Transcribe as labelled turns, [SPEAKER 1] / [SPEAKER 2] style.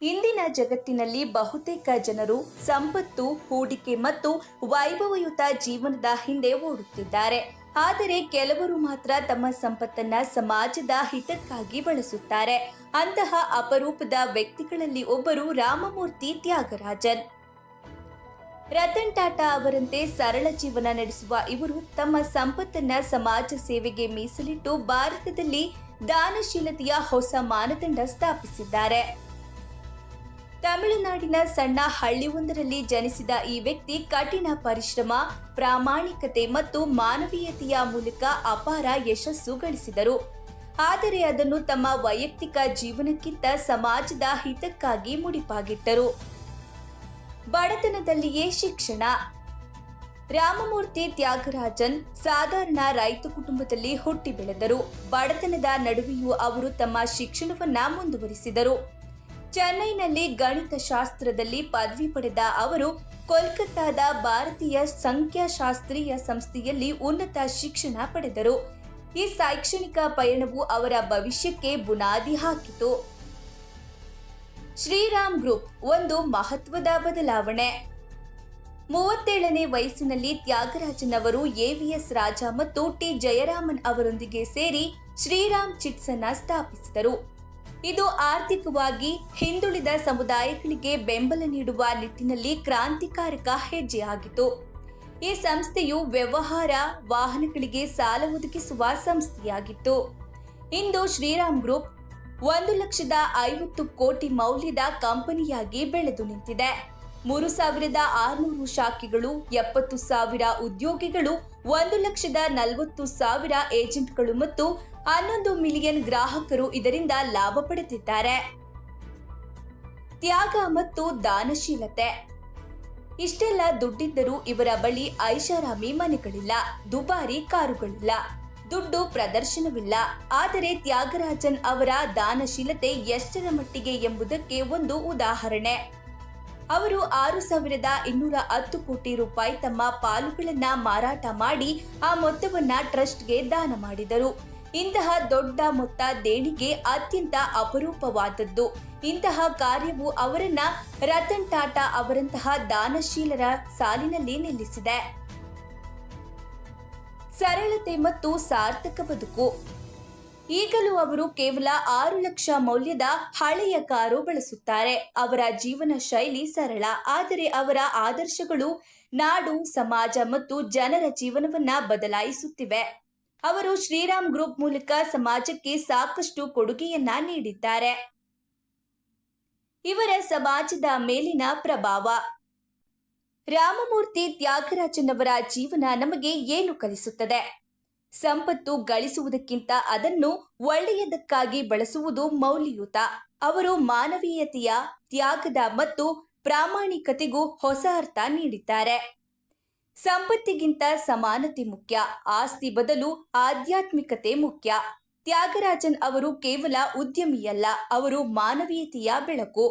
[SPEAKER 1] ಇಂದಿನ ಜಗತ್ತಿನಲ್ಲಿ ಬಹುತೇಕ ಜನರು ಸಂಪತ್ತು, ಹೂಡಿಕೆ ಮತ್ತು ವೈಭವಯುತ ಜೀವನದ ಹಿಂದೆ ಓಡುತ್ತಿದ್ದಾರೆ. ಆದರೆ ಕೆಲವರು ಮಾತ್ರ ತಮ್ಮ ಸಂಪತ್ತನ್ನ ಸಮಾಜದ ಹಿತಕ್ಕಾಗಿ ಬಳಸುತ್ತಾರೆ. ಅಂತಹ ಅಪರೂಪದ ವ್ಯಕ್ತಿಗಳಲ್ಲಿ ಒಬ್ಬರು ರಾಮಮೂರ್ತಿ ತ್ಯಾಗರಾಜನ್. ರತನ್ ಟಾಟಾ ಅವರಂತೆ ಸರಳ ಜೀವನ ನಡೆಸುವ ಇವರು ತಮ್ಮ ಸಂಪತ್ತನ್ನ ಸಮಾಜ ಸೇವೆಗೆ ಮೀಸಲಿಟ್ಟು ಭಾರತದಲ್ಲಿ ದಾನಶೀಲತೆಯ ಹೊಸ ಮಾನದಂಡ ಸ್ಥಾಪಿಸಿದ್ದಾರೆ. ತಮಿಳುನಾಡಿನ ಸಣ್ಣ ಹಳ್ಳಿಯೊಂದರಲ್ಲಿ ಜನಿಸಿದ ಈ ವ್ಯಕ್ತಿ ಕಠಿಣ ಪರಿಶ್ರಮ, ಪ್ರಾಮಾಣಿಕತೆ ಮತ್ತು ಮಾನವೀಯತೆಯ ಮೂಲಕ ಅಪಾರ ಯಶಸ್ಸು ಗಳಿಸಿದರು. ಆದರೆ ಅದನ್ನು ತಮ್ಮ ವೈಯಕ್ತಿಕ ಜೀವನಕ್ಕಿಂತ ಸಮಾಜದ ಹಿತಕ್ಕಾಗಿ ಮುಡಿಪಾಗಿಟ್ಟರು. ಬಡತನದಲ್ಲಿಯೇ ಶಿಕ್ಷಣ. ರಾಮಮೂರ್ತಿ ತ್ಯಾಗರಾಜನ್ ಸಾಧಾರಣ ರೈತ ಕುಟುಂಬದಲ್ಲಿ ಹುಟ್ಟಿ ಬೆಳೆದರು. ಬಡತನದ ನಡುವೆಯೂ ಅವರು ತಮ್ಮ ಶಿಕ್ಷಣವನ್ನ ಮುಂದುವರಿಸಿದರು. ಚೆನ್ನೈನಲ್ಲಿ ಗಣಿತಶಾಸ್ತ್ರದಲ್ಲಿ ಪದವಿ ಪಡೆದ ಅವರು ಕೋಲ್ಕತ್ತಾದ ಭಾರತೀಯ ಸಂಖ್ಯಾಶಾಸ್ತ್ರೀಯ ಸಂಸ್ಥೆಯಲ್ಲಿ ಉನ್ನತ ಶಿಕ್ಷಣ ಪಡೆದರು. ಈ ಶೈಕ್ಷಣಿಕ ಪಯಣವು ಅವರ ಭವಿಷ್ಯಕ್ಕೆ ಬುನಾದಿ ಹಾಕಿತು. ಶ್ರೀರಾಮ್ ಗ್ರೂಪ್ ಒಂದು ಮಹತ್ವದ ಬದಲಾವಣೆ. 37ನೇ ವಯಸ್ಸಿನಲ್ಲಿ ತ್ಯಾಗರಾಜನ್ ಅವರು ಎವಿಎಸ್ ರಾಜ ಮತ್ತು ಟಿ ಜಯರಾಮನ್ ಅವರೊಂದಿಗೆ ಸೇರಿ ಶ್ರೀರಾಮ್ ಚಿಟ್ಸ್ ಅನ್ನು ಸ್ಥಾಪಿಸಿದರು. ಇದು ಆರ್ಥಿಕವಾಗಿ ಹಿಂದುಳಿದ ಸಮುದಾಯಗಳಿಗೆ ಬೆಂಬಲ ನೀಡುವ ನಿಟ್ಟಿನಲ್ಲಿ ಕ್ರಾಂತಿಕಾರಕ ಹೆಜ್ಜೆಯಾಗಿತ್ತು. ಈ ಸಂಸ್ಥೆಯು ವ್ಯವಹಾರ ವಾಹನಗಳಿಗೆ ಸಾಲ ಒದಗಿಸುವ ಸಂಸ್ಥೆಯಾಗಿತ್ತು. ಇಂದು ಶ್ರೀರಾಮ್ ಗ್ರೂಪ್ 1,50,00,000 ಕೋಟಿ ಮೌಲ್ಯದ ಕಂಪನಿಯಾಗಿ ಬೆಳೆದು ನಿಂತಿದೆ. 3,600 ಶಾಖೆಗಳು, 70,000 ಉದ್ಯೋಗಿಗಳು, 1,40,000 ಏಜೆಂಟ್ಗಳು ಮತ್ತು 11 ಮಿಲಿಯನ್ ಗ್ರಾಹಕರು ಇದರಿಂದ ಲಾಭ ಪಡೆದಿದ್ದಾರೆ. ತ್ಯಾಗ ಮತ್ತು ದಾನಶೀಲತೆ. ಇಷ್ಟೆಲ್ಲ ದುಡ್ಡಿದ್ದರೂ ಇವರ ಬಳಿ ಐಷಾರಾಮಿ ಮನೆಗಳಿಲ್ಲ, ದುಬಾರಿ ಕಾರುಗಳಿಲ್ಲ, ದುಡ್ಡು ಪ್ರದರ್ಶನವಿಲ್ಲ. ಆದರೆ ತ್ಯಾಗರಾಜನ್ ಅವರ ದಾನಶೀಲತೆ ಎಷ್ಟರ ಮಟ್ಟಿಗೆ ಎಂಬುದಕ್ಕೆ ಒಂದು ಉದಾಹರಣೆ. ಅವರು 6,210 ಕೋಟಿ ರೂಪಾಯಿ ತಮ್ಮ ಪಾಲುಗಳನ್ನ ಮಾರಾಟ ಮಾಡಿ ಆ ಮೊತ್ತವನ್ನ ಟ್ರಸ್ಟ್ಗೆ ದಾನ ಮಾಡಿದರು. ಇಂತಹ ದೊಡ್ಡ ಮೊತ್ತ ದೇಣಿಗೆ ಅತ್ಯಂತ ಅಪರೂಪವಾದದ್ದು. ಇಂತಹ ಕಾರ್ಯವು ಅವರನ್ನ ರತನ್ ಟಾಟಾ ಅವರಂತಹ ದಾನಶೀಲರ ಸಾಲಿನಲ್ಲಿ ನಿಲ್ಲಿಸಿದೆ. ಸರಳತೆ ಮತ್ತು ಸಾರ್ಥಕ ಬದುಕು. ಈಗಲೂ ಅವರು ಕೇವಲ 6 ಲಕ್ಷ ಮೌಲ್ಯದ ಹಳೆಯ ಕಾರು ಬಳಸುತ್ತಾರೆ. ಅವರ ಜೀವನ ಶೈಲಿ ಸರಳ, ಆದರೆ ಅವರ ಆದರ್ಶಗಳು ನಾಡು, ಸಮಾಜ ಮತ್ತು ಜನರ ಜೀವನವನ್ನ ಬದಲಾಯಿಸುತ್ತಿವೆ. ಅವರು ಶ್ರೀರಾಮ್ ಗ್ರೂಪ್ ಮೂಲಕ ಸಮಾಜಕ್ಕೆ ಸಾಕಷ್ಟು ಕೊಡುಗೆಯನ್ನ ನೀಡಿದ್ದಾರೆ. ಇವರ ಸಮಾಜದ ಮೇಲಿನ ಪ್ರಭಾವ. ರಾಮಮೂರ್ತಿ ತ್ಯಾಗರಾಜನ್ ಅವರ ಜೀವನ ನಮಗೆ ಏನು ಕಲಿಸುತ್ತದೆ? ಸಂಪತ್ತು ಗಳಿಸುವುದಕ್ಕಿಂತ ಅದನ್ನು ಒಳ್ಳೆಯದಕ್ಕಾಗಿ ಬಳಸುವುದು ಮೌಲ್ಯಯುತ. ಅವರು ಮಾನವೀಯತೆಯ, ತ್ಯಾಗದ ಮತ್ತು ಪ್ರಾಮಾಣಿಕತೆಗೂ ಹೊಸ ಅರ್ಥ ನೀಡಿದ್ದಾರೆ. ಸಂಪತ್ತಿಗಿಂತ ಸಮಾನತೆ ಮುಖ್ಯ, ಆಸ್ತಿ ಬದಲು ಆಧ್ಯಾತ್ಮಿಕತೆ ಮುಖ್ಯ. ತ್ಯಾಗರಾಜನ್ ಅವರು ಕೇವಲ ಉದ್ಯಮಿಯಲ್ಲ, ಅವರು ಮಾನವೀಯತೆಯ ಬೆಳಕು.